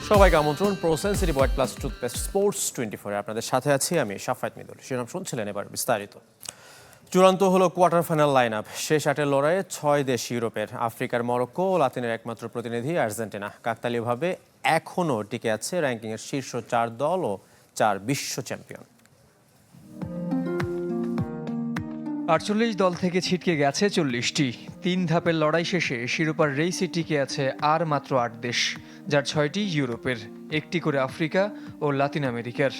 সবাইকে আমন্ত্রণ pro sensitive white plus toothpaste sports 24 আপনাদের সাথে আছি আমি শাফায়েত মিদুল। শিরোনাম শুনছিলেন, এবার বিস্তারিত। চূড়ান্ত হলো কোয়ার্টার ফাইনাল লাইন আপ। শেষ 8-এর লড়াইয়ে 6 দেশ ইউরোপের, আফ্রিকার মরক্কো ও লাতিনের একমাত্র প্রতিনিধি আর্জেন্টিনা। কাকতালীয়ভাবে এখনও টিকে আছে র্যাঙ্কিংয়ের শীর্ষ 4 দল ও 4 বিশ্ব চ্যাম্পিয়ন। 48 দল থেকে ছিটকে গেছে 40টি। 3 ধাপের লড়াই শেষে শিরোপার রেইসে টিকে আছে আর মাত্র 8 দেশ, যার 6টি ইউরোপের, 1টি করে আফ্রিকা ও লাতিন আমেরিকার।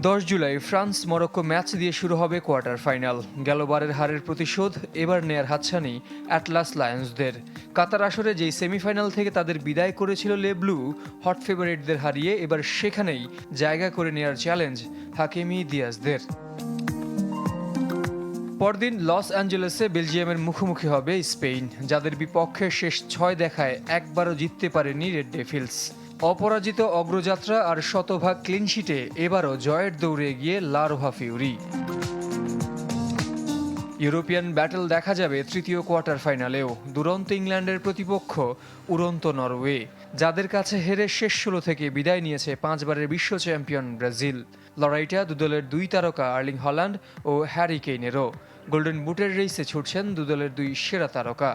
10 জুলাই ফ্রান্স মরক্কো ম্যাচ দিয়ে শুরু হবে কোয়ার্টার ফাইনাল। গেলবারের হারের প্রতিশোধ এবার নেয়ার হাতছানি অ্যাটলাস লায়ন্সদের। কাতার আসরে যেই সেমিফাইনাল থেকে তাদের বিদায় করেছিল লে ব্লু, হট ফেভারিটদের হারিয়ে এবার সেখানেই জায়গা করে নেয়ার চ্যালেঞ্জ হাকিমি দিয়াজদের। পরদিন লস অ্যাঞ্জেলেসে বেলজিয়ামের মুখোমুখি হবে স্পেন, যাদের বিপক্ষে শেষ 6 দেখায় একবারও জিততে পারেনি রেড ডেভিলস। অপরাজিত অগ্রযাত্রা আর শতভাগ ক্লিনশিটে এবারও জয়ের দৌড়ে এগিয়ে লা রোহা ফিউরি। ইউরোপিয়ান ব্যাটল দেখা যাবে তৃতীয় কোয়ার্টার ফাইনালেও। দুরন্ত ইংল্যান্ডের প্রতিপক্ষ উড়ন্ত নরওয়ে, যাদের কাছে হেরে শেষ 16 থেকে বিদায় নিয়েছে 5 বারের বিশ্ব চ্যাম্পিয়ন ব্রাজিল। লড়াইটা দুদলের 2 তারকা আর্লিং হল্যান্ড ও হ্যারি কেইনেরও। গোল্ডেন বুটের রেইসে ছুটছেন দুদলের 2 সেরা তারকা।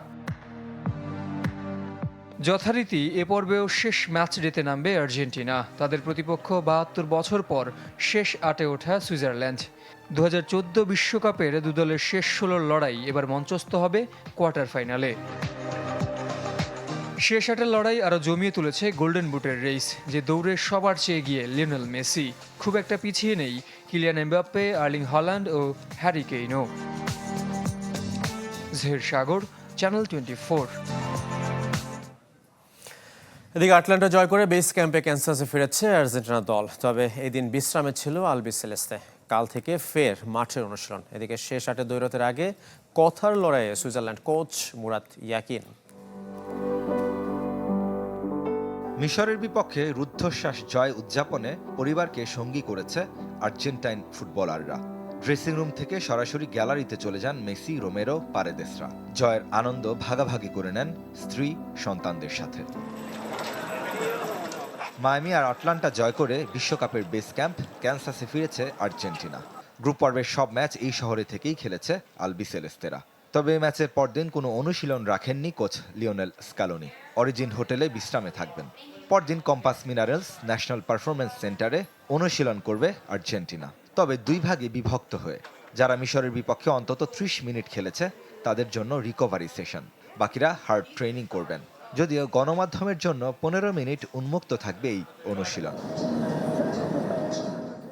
যথারীতি এ পর্বেও শেষ ম্যাচ ডেতে নামবে আর্জেন্টিনা। তাদের প্রতিপক্ষ 72 বছর পর শেষ 8-এ ওঠা সুইজারল্যান্ড। 2014 বিশ্বকাপের দুদলের শেষ 16 লড়াই এবার মঞ্চস্থ হবে কোয়ার্টার ফাইনালে। শেষ 8-এর লড়াই আরও জমিয়ে তুলেছে গোল্ডেন বুটের রেইস, যে দৌড়ে সবার চেয়ে গিয়ে লিওনেল মেসি। খুব একটা পিছিয়ে নেই কিলিয়ান এমবাপ্পে, আর্লিং হল্যান্ড ও হ্যারি কেইনও। জহির সাগর, চ্যানেল 24। এদিকে আটলান্টা জয় করে বেস ক্যাম্পে ক্যানসাসে ফিরেছে আর্জেন্টিনা দল। তবে এদিন বিশ্রামে ছিল আলবি সেলেস্তে। কাল থেকে ফের মাঠের অনুশীলন। এদিকে শেষ 8-এ দ্বৈরথের আগে কথার লড়াইয়ে সুইজারল্যান্ড কোচ মুরাত ইয়াকিন। মিশরের বিপক্ষে রুদ্ধশ্বাস জয় উদযাপনে পরিবারকে সঙ্গী করেছে আর্জেন্টাইন ফুটবলাররা। ড্রেসিং রুম থেকে সরাসরি গ্যালারিতে চলে যান মেসি, রোমেরো, পারেদেসরা। জয়ের আনন্দ ভাগাভাগি করে নেন স্ত্রী, সন্তানদের সাথে। মায়ামি আর আটলান্টা জয় করে বিশ্বকাপের বেস ক্যাম্প ক্যানসাসে ফিরেছে আর্জেন্টিনা। গ্রুপ পর্বের সব ম্যাচ এই শহরে থেকেই খেলেছে আলবি সেলেস্তেরা। তবে এই ম্যাচের পরদিন কোনো অনুশীলন রাখেননি কোচ লিওনেল স্ক্যালোনি। অরিজিন হোটেলে বিশ্রামে থাকবেন। পরদিন কম্পাস মিনারেলস ন্যাশনাল পারফরমেন্স সেন্টারে অনুশীলন করবে আর্জেন্টিনা, তবে 2 ভাগে বিভক্ত হয়ে। যারা মিশরের বিপক্ষে অন্তত 30 মিনিট খেলেছে তাদের জন্য রিকভারি সেশন, বাকিরা হার্ড ট্রেনিং করবেন। যদিও গণমাধ্যমের জন্য 15 মিনিট উন্মুক্ত থাকবে এই অনুশীলন।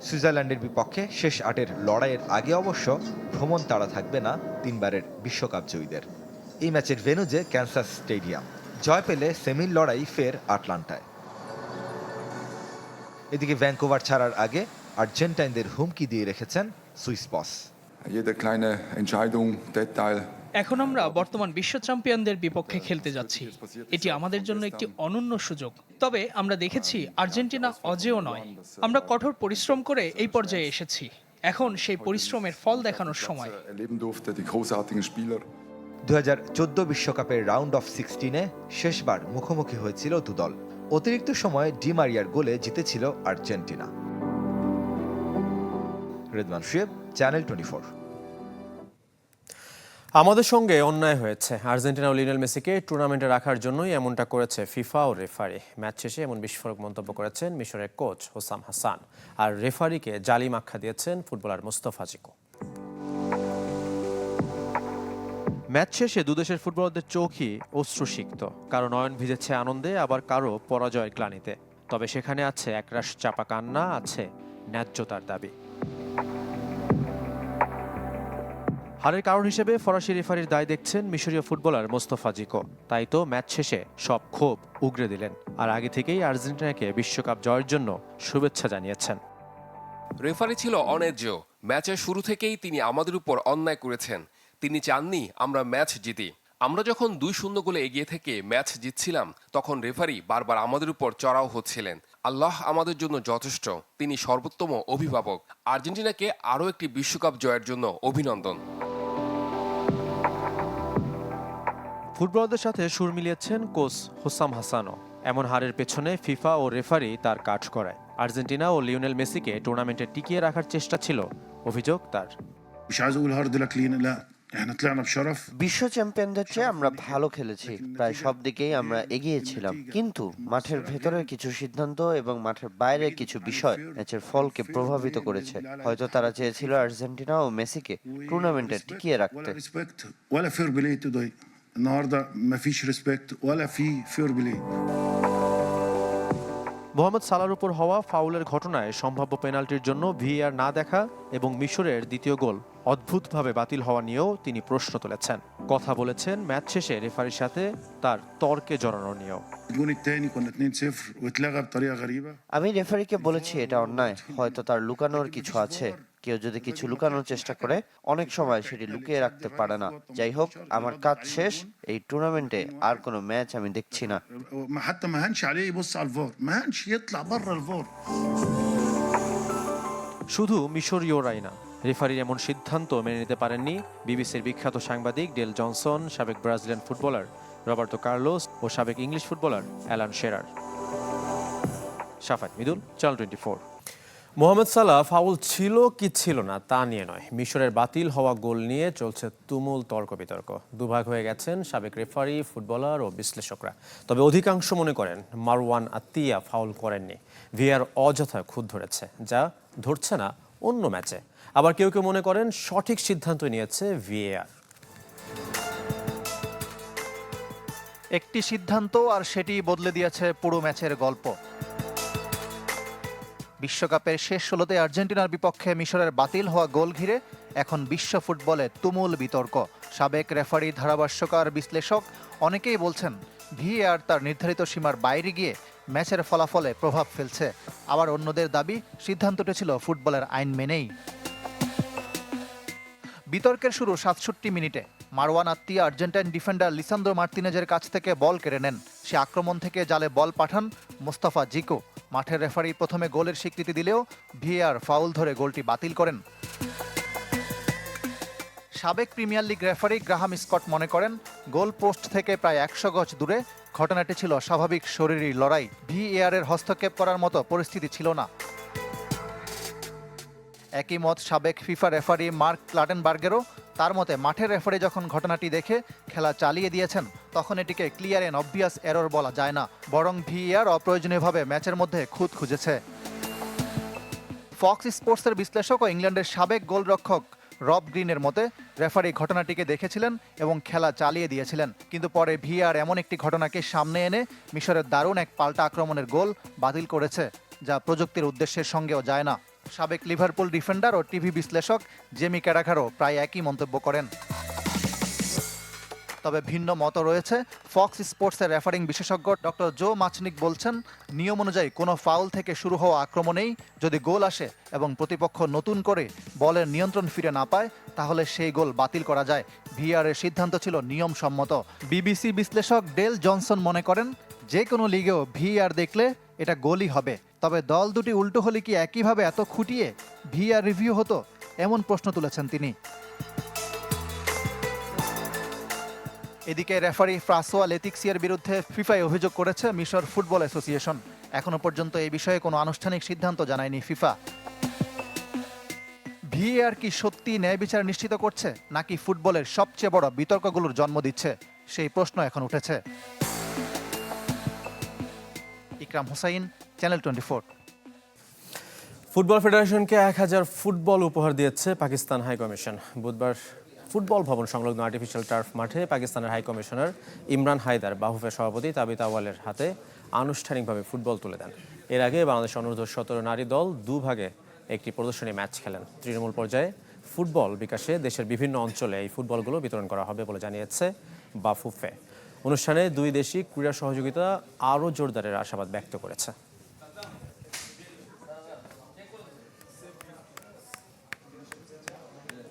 সুইজারল্যান্ডের বিপক্ষে শেষ 8-এর লড়াইয়ের আগে অবশ্য ভ্রমণ তাড়া থাকবে না 3 বারের বিশ্বকাপ জয়ীদের। এই ম্যাচের ভেন্যু যে ক্যানসাস স্টেডিয়াম। জয় পেলে সেমির লড়াই ফের আটলান্টায়। এদিকে ভ্যাঙ্কুভার ছাড়ার আগে আর্জেন্টাইনদের হুমকি দিয়ে রেখেছেন সুইস বস। এখন আমরা বর্তমান বিশ্ব চ্যাম্পিয়নদের বিপক্ষে খেলতে যাচ্ছি। এটি আমাদের জন্য একটি অনন্য সুযোগ। তবে আমরা দেখেছি আর্জেন্টিনা অজেয় নয়। আমরা কঠোর পরিশ্রম করে এই পর্যায়ে এসেছি। এখন সেই পরিশ্রমের ফল দেখানোর সময়। 2014 বিশ্বকাপের রাউন্ড অফ 16-এ শেষবার মুখোমুখি হয়েছিল দুদল। অতিরিক্ত সময়ে ডি মারিয়ার গোলে জিতেছিল আর্জেন্টিনা। রেদওয়ান শুয়েব, চ্যানেল 24। আমাদের সঙ্গে অন্যায় হয়েছে। আর্জেন্টিনা ও লিওনেল মেসিকে টুর্নামেন্টে রাখার জন্যই এমনটা করেছে ফিফা ও রেফারি। ম্যাচ শেষে এমন বিস্ফোরক মন্তব্য করেছেন মিশরের কোচ হোসাম হাসান। আর রেফারিকে জালিম আখ্যা দিয়েছেন ফুটবলার মোস্তফা জিকো। ম্যাচ শেষে দুদেশের ফুটবলারদের চোখই অশ্রুসিক্ত। কারো নয়ন ভিজেছে আনন্দে, আবার কারো পরাজয়ের গ্লানিতে। তবে সেখানে আছে একরাশ চাপা কান্না, আছে ন্যায্যতার দাবি। হারের কারণ হিসেবে ফরাসি রেফারির দায় দেখছেন মিশরীয় ফুটবলার মোস্তফা জিকো। তাই তো ম্যাচ শেষে সব ক্ষোভ উগরে দিলেন। আর আগে থেকেই আর্জেন্টিনাকে বিশ্বকাপ জয়ের জন্য শুভেচ্ছা জানিয়েছেন। রেফারি ছিল অন্যায্য। ম্যাচের শুরু থেকেই তিনি আমাদের উপর অন্যায় করেছেন। তিনি চাননি আমরা ম্যাচ জিতি। আমরা যখন 2-0 গোলে এগিয়ে থেকে ম্যাচ জিতছিলাম, তখন রেফারি বারবার আমাদের উপর চড়াও হচ্ছিলেন। আল্লাহ আমাদের জন্য যথেষ্ট, তিনি সর্বোত্তম অভিভাবক। আর্জেন্টিনাকে আরও একটি বিশ্বকাপ জয়ের জন্য অভিনন্দন। ফুটবলারদের সাথে সুর মিলিয়েছেন কোচ হোসাম হাসানও। এমন হারের পেছনে ফিফা ও রেফারি তার কাজ করায়। আর্জেন্টিনা ও লিওনেল মেসিকে টুর্নামেন্টে টিকিয়ে রাখার চেষ্টা ছিল অভিযোগ তার। مش عايز اقول هارد لك لينا لا احنا طلعنا بشرف বিশ্ব চ্যাম্পিয়নদের চেয়ে আমরা ভালো খেলেছি, প্রায় সব দিকেই আমরা এগিয়েছিলাম, কিন্তু মাঠের ভেতরের কিছু সিদ্ধান্ত এবং মাঠের বাইরের কিছু বিষয় ম্যাচের ফলকে প্রভাবিত করেছে। হয়তো তারা চেয়েছিল আর্জেন্টিনা ও মেসিকে টুর্নামেন্টে টিকিয়ে রাখতে। ولا ريسبكت ولا فير بلاي تضاي النهارده مفيش ريسبكت ولا في فير بلاي মোহাম্মদ সালার উপর হওয়া ফাউলের ঘটনায় সম্ভাব্য পেনাল্টির জন্য ভিএআর না দেখা এবং মিশরের দ্বিতীয় গোল অদ্ভুতভাবে বাতিল হওয়া নিয়েও তিনি প্রশ্ন তুলেছেন। কথা বলেছেন ম্যাচ শেষে রেফারির সাথে তার তর্কে জড়ানো নিয়েও। الجون الثاني كنا 2-0 واتلغى بطريقه غريبه আমি রেফারিকে বলেছি এটা অন্যায়, হয়তো তার লুকানোর কিছু আছে। কেউ যদি কিছু লুকানোর চেষ্টা করে অনেক সময় সেটি লুকিয়ে রাখতে পারে না। যাই হোক, আমার কাজ শেষ, এই টুর্নামেন্টে আর কোনো ম্যাচ আমি দেখছি না। حتى ما هنش عليه يبص على الفار ما هنش يطلع بره الفار শুধু মিশরীয়রাই না, রেফারির এমন সিদ্ধান্ত মেনে নিতে পারেননি বিবিসির বিখ্যাত সাংবাদিক ডেল জনসন, সাবেক ব্রাজিলিয়ান ফুটবলার রবার্তো কার্লোস ও সাবেক ইংলিশ ফুটবলার অ্যালান শেরার। শাফাত মিদুল, চ্যানেল 24। মোহাম্মদ সালাহ ফাউল ছিল কি ছিল না তা নিয়ে নয়, মিশরের বাতিল হওয়া গোল নিয়ে চলছে তুমুল তর্ক বিতর্ক। দুভাগ হয়ে গেছেন সাবেক রেফারি, ফুটবলার ও বিশ্লেষকরা। তবে অধিকাংশ মনে করেন মারওয়ান আত্তিয়া ফাউল করেননি, ভিআর অযথা খুঁত ধরেছে, যা ধরছে না অন্য ম্যাচে। আবার কেউ কেউ মনে করেন সঠিক সিদ্ধান্ত নিয়েছে ভিএআর। একটি সিদ্ধান্ত আর সেটি বদলে দিয়েছে পুরো ম্যাচের গল্প। বিশ্বকাপের শেষ 16তে আর্জেন্টিনার বিপক্ষে মিশরের বাতিল হওয়া গোল ঘিরে এখন বিশ্ব ফুটবলে তুমুল বিতর্ক। সাবেক রেফারি, ধারাভাষ্যকার, বিশ্লেষক অনেকেই বলছেন ভিএআর তার নির্ধারিত সীমার বাইরে গিয়ে ম্যাচের ফলাফলে প্রভাব ফেলছে। আবার অন্যদের দাবি সিদ্ধান্তটি ছিল ফুটবলের আইন মেনেই। বিতর্কের শুরু 67 মিনিটে। মারওয়ান আত্তিয়া আর্জেন্টাইন ডিফেন্ডার লিসান্দ্রো মার্তিনেজের কাছ থেকে বল কেড়ে নেন। সে আক্রমণ থেকে জালে বল পাঠান মোস্তাফা জিকো। মাঠের রেফারি প্রথমে গোলের স্বীকৃতি দিলেও ভিএআর ফাউল ধরে গোলটি বাতিল করেন। সাবেক premier league referee Graham Scott মনে করেন গোল পোস্ট থেকে প্রায় 100 গজ দূরে ঘটনাটি ছিল স্বাভাবিক শরীরী লড়াই, ভিএআর এর হস্তক্ষেপ করার মতো পরিস্থিতি ছিল না। একই মত সাবেক ফিফা রেফারি মার্ক ক্লাটেনবার্গেরও। তার মতে মাঠের রেফারি যখন ঘটনাটি দেখে খেলা চালিয়ে দিয়েছেন তখন এটিকে ক্লিয়ার এন্ড অবভিয়াস এরর বলা যায় না, বরং ভিএআর অপ্রয়োজনীয়ভাবে ম্যাচের মধ্যে খুঁত খুঁজেছে। ফক্স স্পোর্টসের বিশ্লেষক ও ইংল্যান্ডের সাবেক গোলরক্ষক রব গ্রিনের মতে রেফারি ঘটনাটিকে দেখেছিলেন এবং খেলা চালিয়ে দিয়েছিলেন, কিন্তু পরে ভিএআর এমন একটি ঘটনাকে সামনে এনে মিশরের দারুণ এক পাল্টা আক্রমণের গোল বাতিল করেছে, যা প্রযুক্তির উদ্দেশ্যের সঙ্গেও যায় না। সাবেক লিভারপুল ডিফেন্ডার ও টিভি বিশ্লেষক জেমি ক্যারাঘারও প্রায় একই মন্তব্য করেন। তবে ভিন্ন মত রয়েছে ফক্স স্পোর্টসের রেফারিং বিশেষজ্ঞ ডক্টর জো মাচনিক বলছেন নিয়ম অনুযায়ী কোনো ফাউল থেকে শুরু হওয়া আক্রমণেই যদি গোল আসে এবং প্রতিপক্ষ নতুন করে বলের নিয়ন্ত্রণ ফিরে না পায় তাহলে সেই গোল বাতিল করা যায়। ভিআর এর সিদ্ধান্ত ছিল নিয়মসম্মত। বিবিসি বিশ্লেষক ডেল জনসন মনে করেন যে কোনো লিগেও ভিআর দেখলে এটা গোলই হবে, তবে দল দুটি উল্টো হলে কি একইভাবে এত খুঁটিয়ে ভিআর রিভিউ হতো, এমন প্রশ্ন তুলেছেন তিনি। এদিকে রেফারি ফ্রাসোয়া লেতিক্সিয়ার বিরুদ্ধে ফিফায় অভিযোগ করেছে মিশর ফুটবল অ্যাসোসিয়েশন। এখনো পর্যন্ত এই বিষয়ে কোনো আনুষ্ঠানিক সিদ্ধান্ত জানায়নি ফিফা। ভিএআর কি সত্যি ন্যায় বিচার নিশ্চিত করছে নাকি ফুটবলের সবচেয়ে বড় বিতর্কগুলোর জন্ম দিচ্ছে, সেই প্রশ্ন এখন উঠেছে। ইকরাম হুসাইন, চ্যানেল 24। ফুটবল ফেডারেশনকে 1000 ফুটবল উপহার দিয়েছে পাকিস্তান হাইকমিশন। বুধবার ফুটবল ভবন সংলগ্ন আর্টিফিশিয়াল টার্ফ মাঠে পাকিস্তানের হাই কমিশনার ইমরান হায়দার বাহুফের সভাপতি তাবিত আওয়ালের হাতে আনুষ্ঠানিকভাবে ফুটবল তুলে দেন। এর আগে বাংলাদেশ অনূর্ধ্ব 17 নারী দল দুভাগে একটি প্রদর্শনী ম্যাচ খেলেন। তৃণমূল পর্যায়ে ফুটবল বিকাশে দেশের বিভিন্ন অঞ্চলে এই ফুটবলগুলো বিতরণ করা হবে বলে জানিয়েছে বাফুফে। অনুষ্ঠানে দুই দেশই ক্রীড়া সহযোগিতা আরও জোরদারের আশাবাদ ব্যক্ত করেছে।